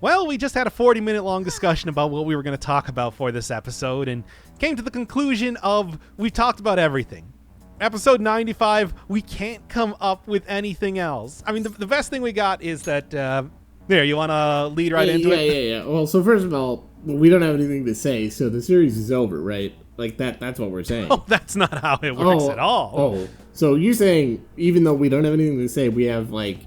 Well, we just had a 40-minute long discussion about what we were going to talk about for this episode and came to the conclusion of we've talked about everything. Episode 95, we can't come up with anything else. I mean, the best thing we got is that... there, you want to lead right into it? Yeah. Well, so first of all, we don't have anything to say, so the series is over, right? Like, that's what we're saying. Oh, that's not how it works at all. Oh, so you're saying, even though we don't have anything to say, we have, like,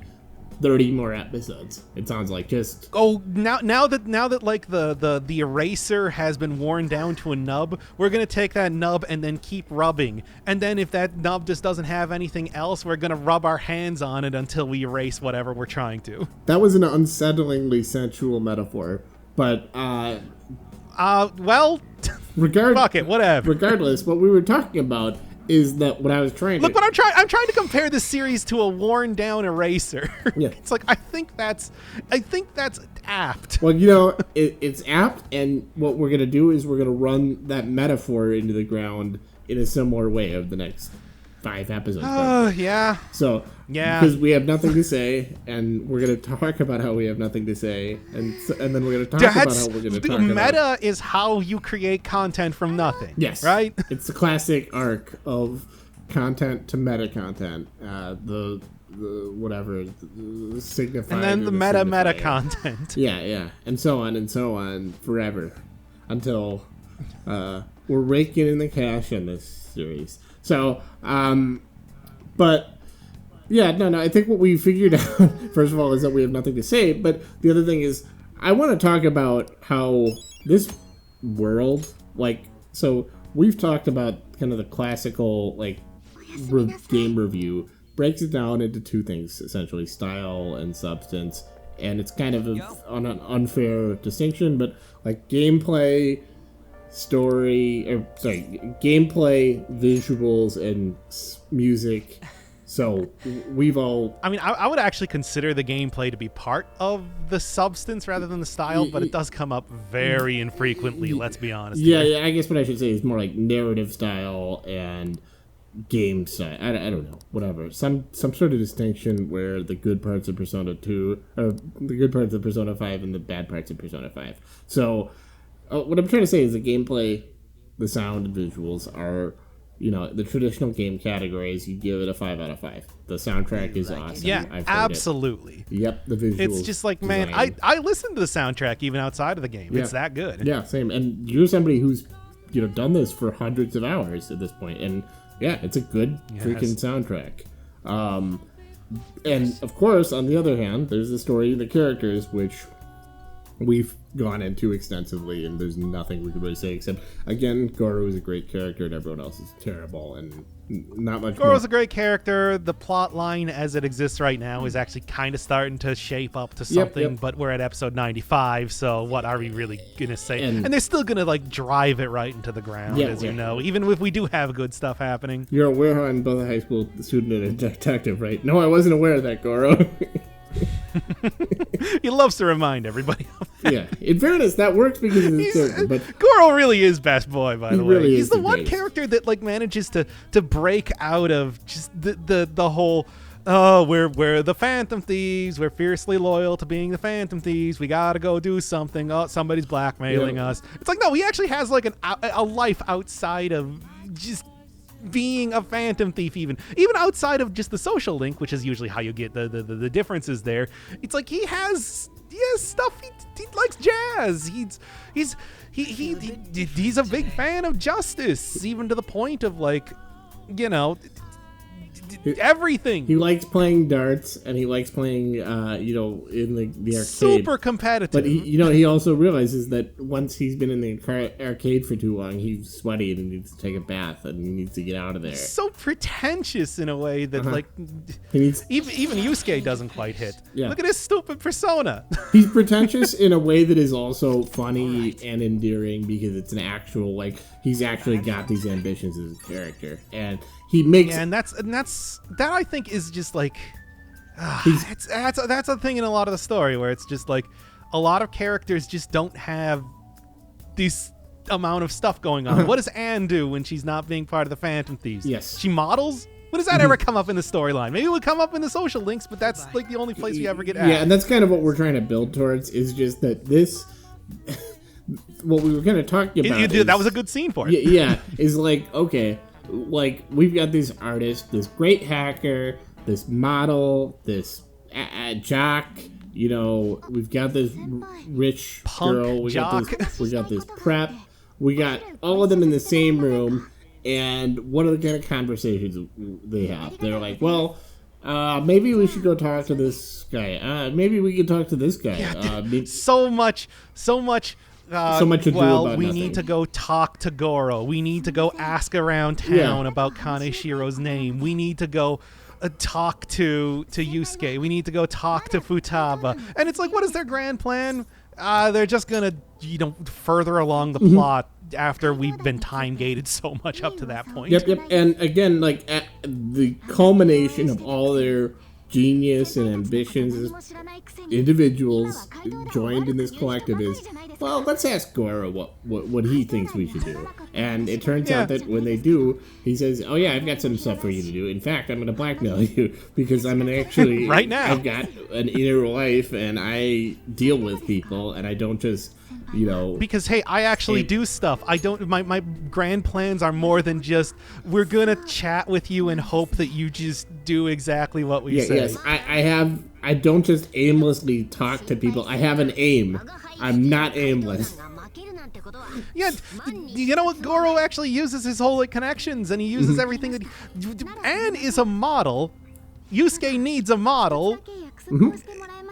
30 more episodes. It sounds like just... Oh, now that like the eraser has been worn down to a nub, we're going to take that nub and then keep rubbing. And then if that nub just doesn't have anything else, we're going to rub our hands on it until we erase whatever we're trying to. That was an unsettlingly sensual metaphor, but... well... fuck it, whatever. Regardless, what we were talking about is that what I was trying to... Look, I'm trying to compare this series to a worn down eraser. Yeah. It's like, I think that's apt. Well, you know, it's apt, and what we're going to do is we're going to run that metaphor into the ground in a similar way of the next 5 episodes. Oh, yeah. So, yeah. Because we have nothing to say, and we're going to talk about how we have nothing to say, and then we're going to talk about how we're going to talk about... Meta is how you create content from nothing. Yes. Right? It's the classic arc of content to meta content. The whatever, the signified. And then the meta content. Yeah. And so on forever. Until we're raking in the cash in this series. So, but... Yeah, no, I think what we figured out, first of all, is that we have nothing to say, but the other thing is, I want to talk about how this world, like, so we've talked about kind of the classical, like, game review, breaks it down into 2 things, essentially, style and substance, and it's kind of on an unfair distinction, but, like, gameplay, visuals, and music... So we've all... I mean, I would actually consider the gameplay to be part of the substance rather than the style, but it does come up very infrequently, let's be honest. Yeah, I guess what I should say is more like narrative style and game style. I don't know, whatever. Some sort of distinction where the good parts of Persona 2, or the good parts of Persona 5 and the bad parts of Persona 5. So what I'm trying to say is the gameplay, the sound, and visuals are... You know, the traditional game categories, you give it a 5 out of 5. The soundtrack is awesome. Yeah, absolutely. Yep, the visuals. It's just like, man, I listen to the soundtrack even outside of the game. Yeah. It's that good. Yeah, same. And you're somebody who's, done this for hundreds of hours at this point. And yeah, it's a good freaking soundtrack. And of course, on the other hand, there's the story and the characters, which we've gone into extensively, and there's nothing we can really say except, again, Goro is a great character and everyone else is terrible, and not much Goro's a great character. The plot line as it exists right now is actually kind of starting to shape up to something, but we're at episode 95, so what are we really going to say? And they're still going to, like, drive it right into the ground, you know, even if we do have good stuff happening. You're aware how I'm both a high school student and a detective, right? No, I wasn't aware of that, Goro. He loves to remind everybody of that. Yeah, in fairness, that works because of his character. But Goro really is best boy, by the way. Really He's the one character that like manages to break out of just the whole. Oh, we're the Phantom Thieves. We're fiercely loyal to being the Phantom Thieves. We gotta go do something. Oh, somebody's blackmailing us. It's like, no, he actually has like a life outside of just being a Phantom Thief, even outside of just the social link, which is usually how you get the differences there. It's like he has stuff. He likes jazz. He's a big fan of justice, even to the point of like, you know, everything. He likes playing darts, and he likes playing, in the arcade. Super competitive. But he also realizes that once he's been in the arcade for too long, he's sweaty and he needs to take a bath and he needs to get out of there. So pretentious in a way that like even Yusuke doesn't quite hit. Yeah. Look at his stupid persona. He's pretentious in a way that is also funny and endearing because it's an actual he's actually got these ambitions as a character, and he makes and that I think is just like that's a thing in a lot of the story where it's just like a lot of characters just don't have this amount of stuff going on. What does Anne do when she's not being part of the Phantom Thieves? Yes, she models. When does that ever come up in the storyline? Maybe it would come up in the social links, but that's like the only place we ever get at. Yeah, and that's kind of what we're trying to build towards, is just that this, what we were kind of talking about. That was a good scene for it. Yeah, is like, okay, like we've got this artist, this great hacker, this model, this jock, you know, we've got this rich Punk girl, we got this prep, we got all of them in the same room. And what are the kind of conversations they have? They're like, well, maybe we should go talk to this guy. Maybe we could talk to this guy. So much to do about we nothing. need to go talk to Goro. We need to go ask around town about Kaneshiro's name. We need to go talk to Yusuke. We need to go talk to Futaba. And it's like, what is their grand plan? They're just gonna, further along the plot after we've been time gated so much up to that point. Yep. And again, like at the culmination of all their genius and ambitions as individuals joined in this collective is, well, let's ask Goro what he thinks we should do. And it turns out that when they do, he says, oh yeah, I've got some stuff for you to do. In fact, I'm going to blackmail you because I'm going to actually right now. I've got an inner life and I deal with people and I don't just because hey, I actually do stuff. I don't. My grand plans are more than just we're gonna chat with you and hope that you just do exactly what we say. Yes, I don't just aimlessly talk to people. I have an aim. I'm not aimless. Yeah, you know what? Goro actually uses his whole connections, and he uses everything that. Anne is a model. Yusuke needs a model.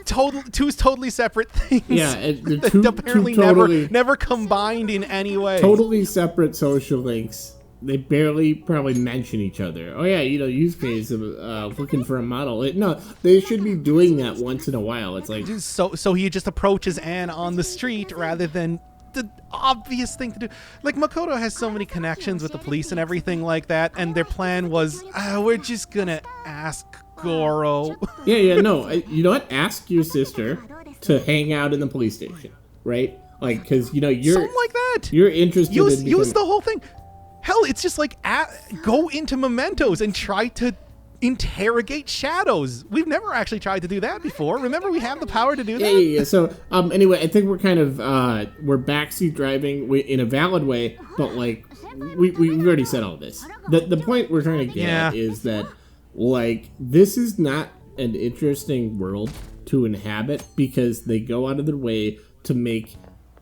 Two totally separate things. Yeah, that apparently never combined in any way. Totally separate social links. They barely probably mention each other. Oh yeah, Yusuke is looking for a model. No, they should be doing that once in a while. It's like so he just approaches Anne on the street rather than the obvious thing to do. Like Makoto has so many connections with the police and everything like that, and their plan was we're just gonna ask Goro. No. You know what? Ask your sister to hang out in the police station, right? Like, because you're something like that. You're interested. Use the whole thing. Hell, it's just like go into Mementos and try to interrogate shadows. We've never actually tried to do that before. Remember, we have the power to do that. Yeah. So, anyway, I think we're kind of we're backseat driving in a valid way, but like we already said all this. The point we're trying to get at is that. Like, this is not an interesting world to inhabit because they go out of their way to make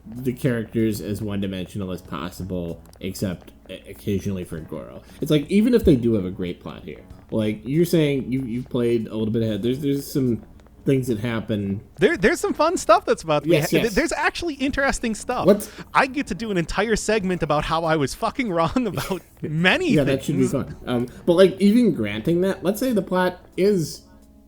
the characters as one-dimensional as possible, except occasionally for Goro. It's like, even if they do have a great plot here, like, you're saying you've played a little bit ahead, there's some things that happen. There's some fun stuff that's about to be. Yes. There's actually interesting stuff. I get to do an entire segment about how I was fucking wrong about many things. Yeah, that should be fun. But like, even granting that, let's say the plot is,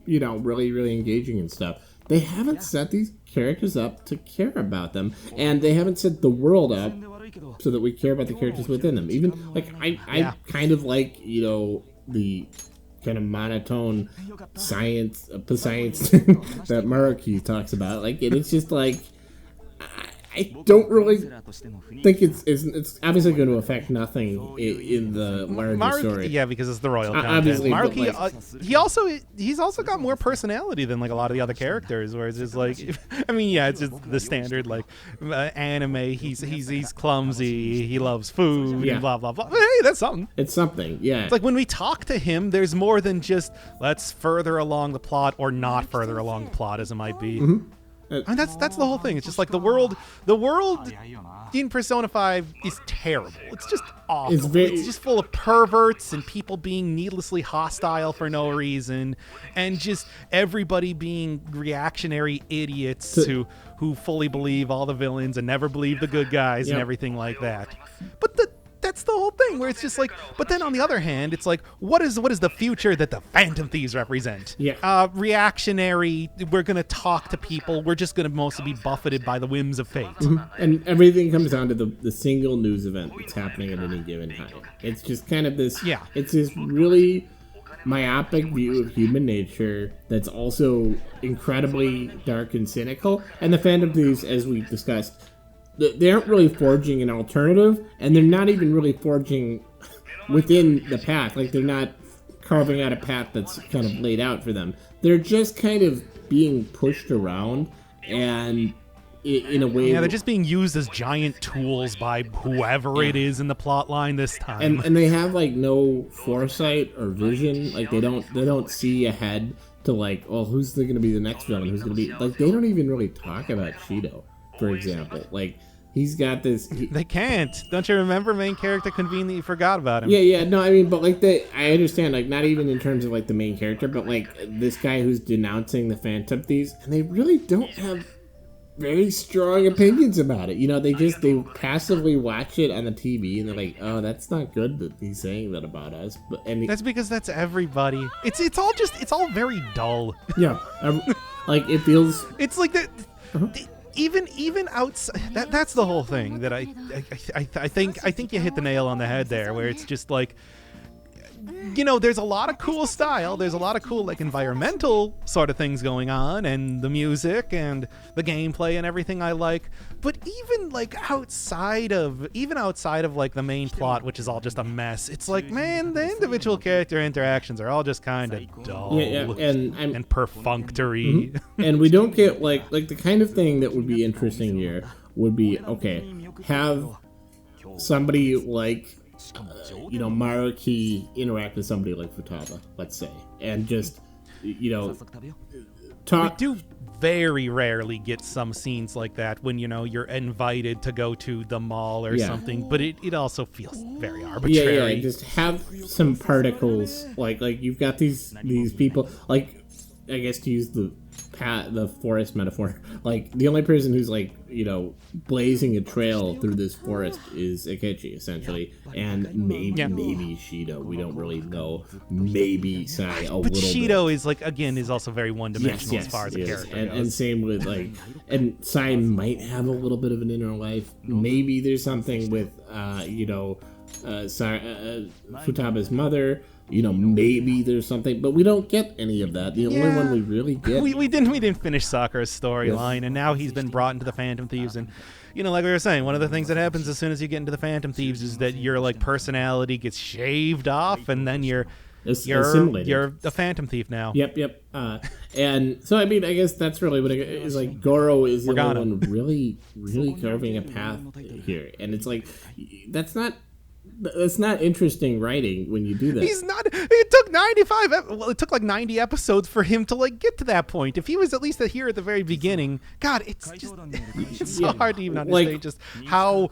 really, really engaging and stuff. They haven't set these characters up to care about them, and they haven't set the world up so that we care about the characters within them. Even like, I kind of like the kind of monotone science that Maruki talks about. Like, it's just like I don't really think it's obviously going to affect nothing in the larger story. Yeah, because it's the royal content. Obviously, Maruki, he's also got more personality than like a lot of the other characters. Where it's just like, it's just the standard like anime. He's clumsy. He loves food and blah blah blah. But hey, that's something. It's something. Yeah. It's like when we talk to him, there's more than just let's further along the plot or not further along the plot as it might be. Mm-hmm. And that's the whole thing. It's just like the world in Persona 5 is terrible. It's just awful. It's just full of perverts and people being needlessly hostile for no reason, and just everybody being reactionary idiots who fully believe all the villains and never believe the good guys and everything like that. But that's the whole thing, where it's just like, but then on the other hand, it's like, what is the future that the Phantom Thieves represent? Yeah. Reactionary, we're going to talk to people, we're just going to mostly be buffeted by the whims of fate. Mm-hmm. And everything comes down to the single news event that's happening at any given time. It's just kind of this, it's this really myopic view of human nature that's also incredibly dark and cynical. And the Phantom Thieves, as we discussed, they aren't really forging an alternative, and they're not even really forging within the path. Like, they're not carving out a path that's kind of laid out for them. They're just kind of being pushed around, and in a way, yeah, they're just being used as giant tools by whoever it is in the plot line this time. and they have like no foresight or vision. Like they don't see ahead to like, oh, who's going to be the next villain? Who's going to be like? They don't even really talk about Shido, for example. Like he's got this. They can't. Don't you remember? Main character conveniently forgot about him. Yeah. No, I mean, but like I understand. Like not even in terms of like the main character, but like this guy who's denouncing the Phantom Thieves, and they really don't have very strong opinions about it. You know, they passively watch it on the TV and they're like, "Oh, that's not good that he's saying that about us." But that's because that's everybody. It's all very dull. Yeah, like it feels. It's like that. Even outside. That's the whole thing. That I think you hit the nail on the head there. Where it's just like, you know, there's a lot of cool style. There's a lot of cool like environmental sort of things going on, and the music and the gameplay and everything I like. But even outside of like the main plot, which is all just a mess, it's like, man, the individual character interactions are all just kind of dull and perfunctory. Mm-hmm. And we don't get like the kind of thing that would be interesting here would be, okay, have somebody like Maruki interact with somebody like Futaba, let's say, and just, talk. We do very rarely get some scenes like that when, you're invited to go to the mall or something, but it also feels very arbitrary. Yeah, just have some particles, like you've got these people, like, I guess to use the forest metaphor, like the only person who's blazing a trail through this forest is Akechi, essentially, and maybe Shido. We don't really know. Maybe Sai a little bit. But Shido is also very one-dimensional as far as a character goes. And same with and Sai might have a little bit of an inner life. Maybe there's something with Futaba's mother. Maybe there's something, but we don't get any of that. The only one we really get. We didn't finish Sakura's storyline, and now he's been brought into the Phantom Thieves, and like we were saying, one of the things that happens as soon as you get into the Phantom Thieves is that your personality gets shaved off, and then you're a Phantom Thief now. Yep. And so I mean, I guess that's really what it is. Like Goro is the only one really, really carving a path here, and it's like that's not interesting writing when you do that. He's not. It took 95. Well, it took like 90 episodes for him to get to that point. If he was at least here at the very beginning, God, it's so hard to even understand just how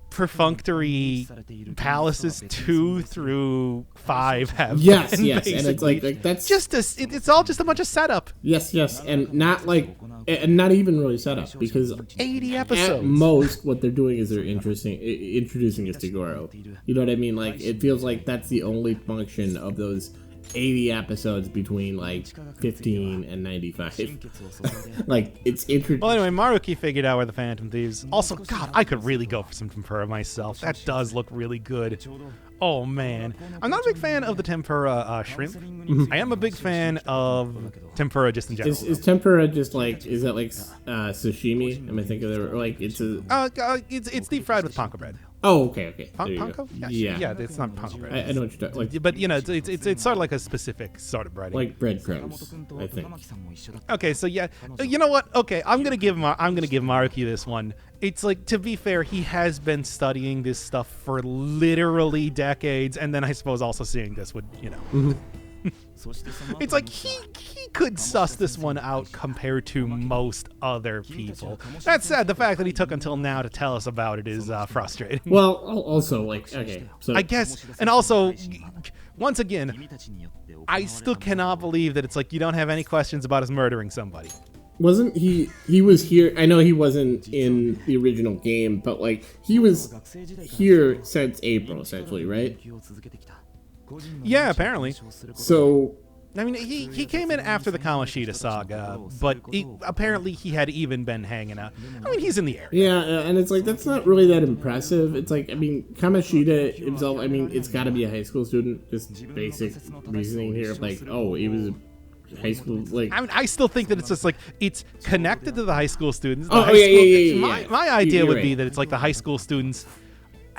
perfunctory Palaces 2 through 5 have. Yes, and it's like that's just it's all just a bunch of setup. Yes, and not not even really setup, because 80 episodes. At most, what they're doing is they're introducing us to Goro. You know what I mean? Like it feels like that's the only function of those 80 episodes between 15 and 95. It's interesting. Well, anyway, Maruki figured out where the Phantom Thieves. Also, God, I could really go for some tempura myself. That does look really good. Oh man, I'm not a big fan of the tempura shrimp. I am a big fan of tempura just in general. Is tempura just is that sashimi? Am I thinking of it's a? It's deep fried with panko bread. Oh, okay. Panko? Yeah, it's not panko bread. I know what you're talking. But it's sort of like a specific sort of breading. Like breadcrumbs, I think. Okay, so yeah, you know what? Okay, I'm gonna give Maruki this one. It's to be fair, he has been studying this stuff for literally decades, and then I suppose also seeing this would, Mm-hmm. It's he could suss this one out compared to most other people. That said, the fact that he took until now to tell us about it is frustrating. Well, also okay, so I guess, and also, once again, I still cannot believe that it's you don't have any questions about us murdering somebody. Wasn't he was here? I know he wasn't in the original game, but he was here since April, essentially, right? Yeah, apparently. So, I mean, he came in after the Kamoshida saga, but apparently he had even been hanging out. I mean, he's in the area. Yeah, and it's that's not really that impressive. It's Kamoshida himself, it's got to be a high school student. Just basic reasoning here. He was a high school, I mean, I still think that it's just it's connected to the high school students. Yeah. My idea would be that it's the high school students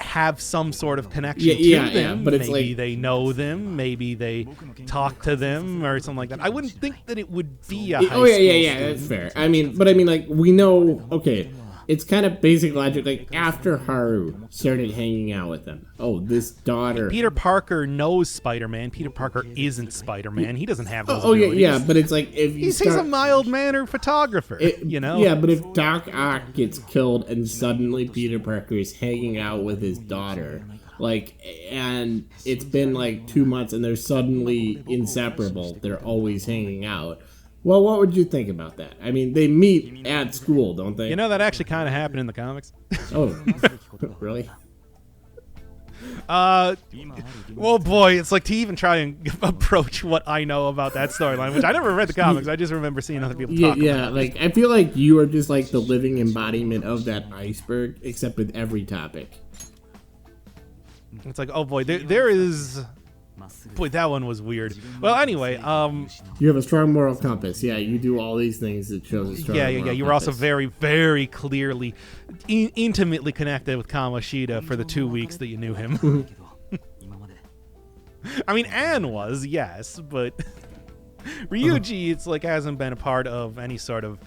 have some sort of connection Yeah, to them. but it's maybe like- they know them, maybe they talk to them or something like that. I wouldn't think that it would be a high Oh, yeah, school yeah, student. that's fair. I mean, like, we know, okay, it's kind of basic logic, like, after Haru started hanging out with them, oh, this daughter... Peter Parker knows Spider-Man. Peter Parker isn't Spider-Man. He doesn't have those Oh, yeah, abilities. yeah, but it's like, if you He's a mild-mannered photographer, you know? Yeah, but if Doc Ock gets killed and suddenly Peter Parker is hanging out with his daughter, like, and it's been like 2 months and they're suddenly inseparable, they're always hanging out. Well, what would you think about that? I mean, they meet at school, don't they? You know, that actually kind of happened in the comics. Oh, really? Well, boy, it's like to even try and approach what I know about that storyline, which I never read the comics. I just remember seeing other people talk Yeah, about like, I feel like you are just like the living embodiment of that iceberg, except with every topic. it. It's like, oh boy, there is... Boy, that one was weird. Well, anyway, You have a strong moral compass. Yeah, you do all these things that shows a strong moral compass. You were also very, very clearly, intimately connected with Kamoshida for the 2 weeks that you knew him. I mean, Anne was, yes, but Ryuji, it's like hasn't been a part of any sort of.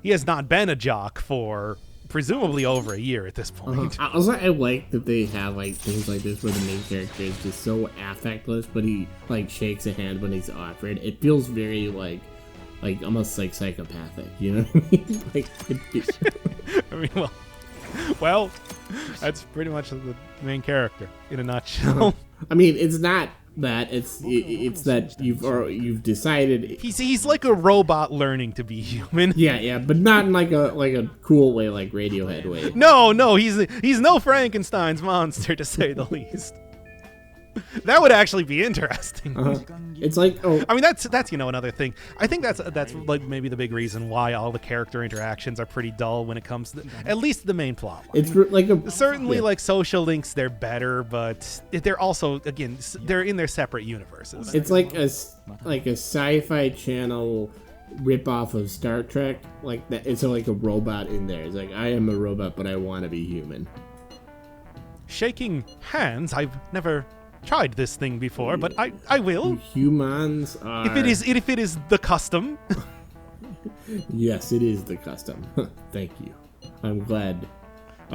He has not been a jock for presumably over a year at this point. Also, I like that they have like things like this where the main character is just so affectless, but he like shakes a hand when he's offered. It feels very like almost like psychopathic, you know what I mean? I mean, well, that's pretty much the main character in a nutshell. I mean, it's not that it's that you've decided. He's like a robot learning to be human. Yeah, but not in like a cool way, like Radiohead way. No, he's no Frankenstein's monster, to say the least. That would actually be interesting. It's like, I mean, that's another thing. I think that's like maybe the big reason why all the character interactions are pretty dull when it comes to at least the main plot line. It's like Certainly, like social links, they're better, but they're also they're in their separate universes. It's like a sci-fi channel ripoff of Star Trek, like that. It's like a robot in there. It's like, I am a robot, but I want to be human. Shaking hands, I've never tried this thing before, but I will. Humans are... If it is the custom. Yes, it is the custom. Thank you. I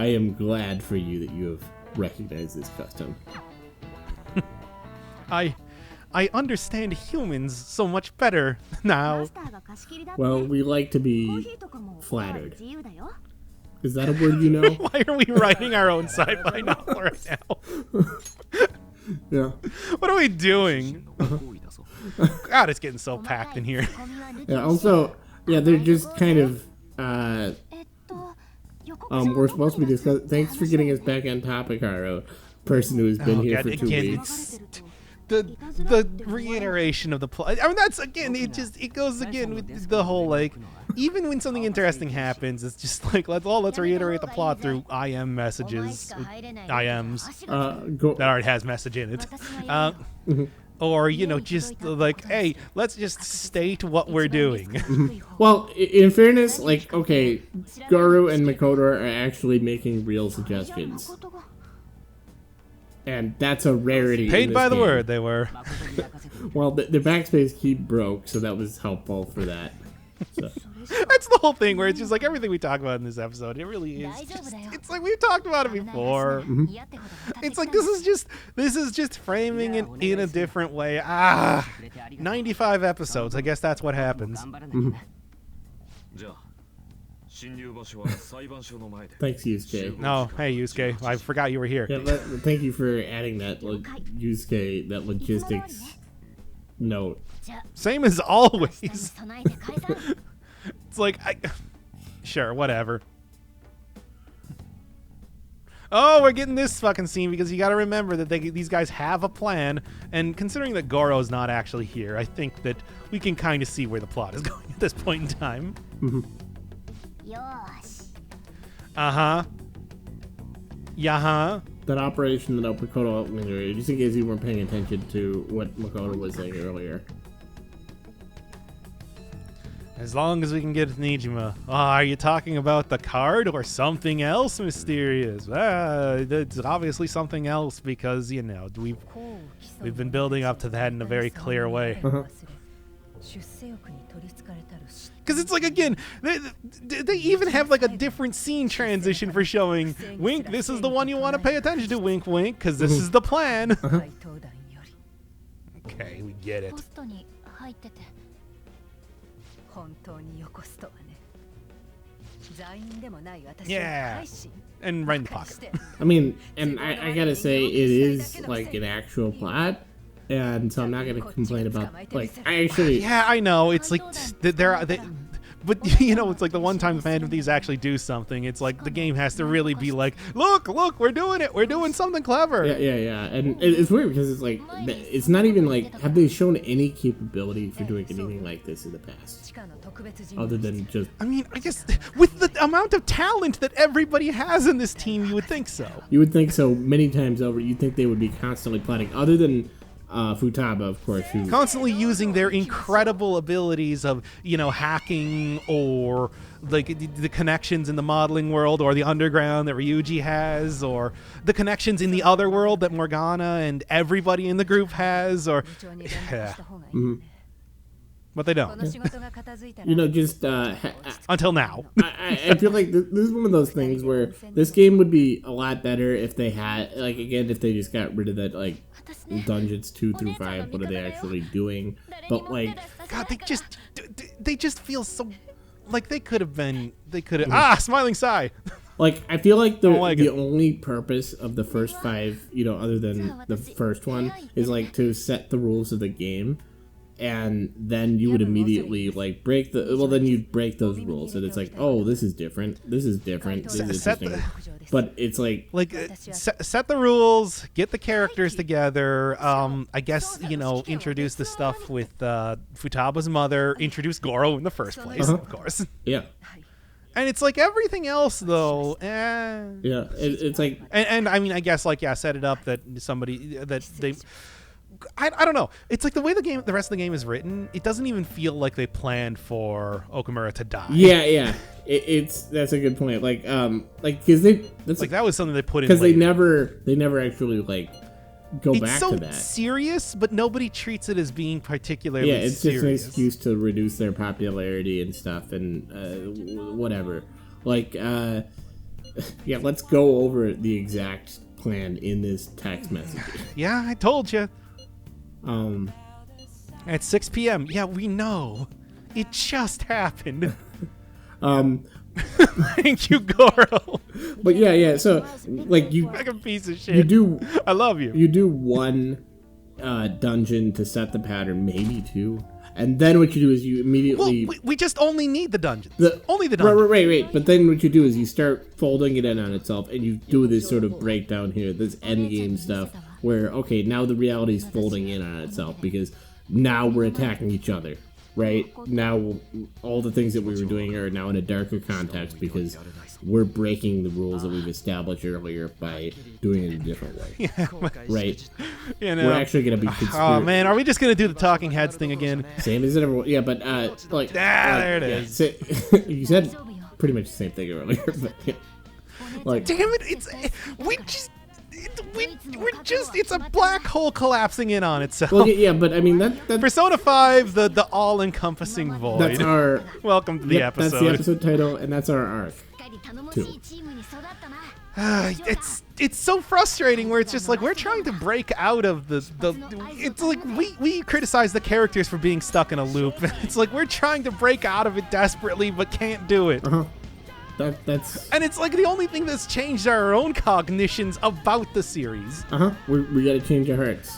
am glad for you that you have recognized this custom. I understand humans so much better now. Well, we like to be flattered. Is that a word you know? Why are we writing our own sci-fi novel right now? Yeah. What are we doing? God, it's getting so packed in here. Yeah. Also, they're just kind of. We're supposed to be discussing. Thanks for getting us back on topic, Haro. Person who has been here for 2 weeks. The reiteration of the plot. I mean, that's again. It goes again with the whole like. Even when something interesting happens, it's just like let's reiterate the plot through IM messages, IMs that already has message in it, or just like, hey, let's just state what we're doing. Well, in fairness, like, okay, Garu and Makoto are actually making real suggestions. And that's a rarity. Paid by the game. word, they were. Well, the backspace key broke, so that was helpful for that. So. That's the whole thing where it's just like everything we talk about in this episode. It really is. It's like we've talked about it before. It's like this is just framing it in a different way. 95 episodes. I guess that's what happens. Thanks, Yusuke. No, hey Yusuke, I forgot you were here. Yeah, thank you for adding that, Yusuke, that logistics note. Same as always. It's like, sure, whatever. Oh, we're getting this fucking scene because you got to remember that these guys have a plan, and considering that Goro's not actually here, I think that we can kind of see where the plot is going at this point in time. That operation that Makoto opened earlier, just in case you weren't paying attention to what Makoto was saying earlier. As long as we can get Nijima. Are you talking about the card or something else mysterious? It's obviously something else because, you know, we've been building up to that in a very clear way. Because it's like, again, they even have like a different scene transition for showing, wink, this is the one you want to pay attention to, wink, wink, because this is the plan. Okay, we get it. Yeah, and right in the pocket. I mean, and I gotta say, it is like an actual plot, and so I'm not gonna complain about, like, I actually... Yeah, I know, it's like, but, you know, it's like the one time the Phantom Thieves actually do something, it's like the game has to really be like, look, we're doing it, we're doing something clever. Yeah, and it's weird because it's like, it's not even like, have they shown any capability for doing anything like this in the past? Other than just... I mean, I guess with the amount of talent that everybody has in this team, you would think so. You would think so many times over. You'd think they would be constantly plotting, other than... Futaba, of course, who constantly using their incredible abilities of, you know, hacking or like the connections in the modeling world or the underground that Ryuji has, or the connections in the other world that Morgana and everybody in the group has, or yeah. But they don't. You know, just until now. I feel like this is one of those things where this game would be a lot better if they had, like, again, if they just got rid of that, like, dungeons 2 through 5. What are they actually doing? But like, God, they just feel so like they could have smiling sigh. Like, I feel like the only purpose of the first 5, you know, other than the first one, is like to set the rules of the game. And then you would immediately like break you'd break those rules, and it's like, oh, this is different. This is interesting. But it's like set the rules, get the characters together. I guess, you know, introduce the stuff with Futaba's mother. Introduce Goro in the first place, of course. Yeah. And it's like everything else, though. Yeah, it's like, and I mean, I guess like set it up that they. I don't know. It's like the way the rest of the game is written. It doesn't even feel like they planned for Okamura to die. Yeah. That's a good point. Like because that was something they put in because they never actually like go back to that. It's so serious, but nobody treats it as being particularly serious. It's just an excuse to reduce their popularity and stuff, and whatever. Like yeah, let's go over the exact plan in this text message. Yeah, I told you. At 6 p.m. Yeah, we know. It just happened. Thank you, Goro. But yeah. So like you, like a piece of shit. I love you. You do one dungeon to set the pattern, maybe 2, and then what you do is you immediately. Well, we just only need the dungeons. Only the dungeons. Right. But then what you do is you start folding it in on itself, and you do this sort of breakdown here, this end game stuff. Where, okay, now the reality is folding in on itself because now we're attacking each other, right? Now all the things that we were doing are now in a darker context because we're breaking the rules that we've established earlier by doing it a different way. Yeah, right? You know, we're actually going to be Oh, man, are we just going to do the talking heads thing again? Same as everyone. Yeah, but, like... there it is. So, you said pretty much the same thing earlier, but, yeah. Like... Damn it, it's a black hole collapsing in on itself. Well, yeah, but I mean that Persona 5, the all-encompassing void. That's our welcome to the episode. That's the episode title, and that's our arc too. It's so frustrating where it's just like we're trying to break out of the it's like we criticize the characters for being stuck in a loop. It's like we're trying to break out of it desperately but can't do it. And it's like the only thing that's changed are our own cognitions about the series. We gotta change our hearts.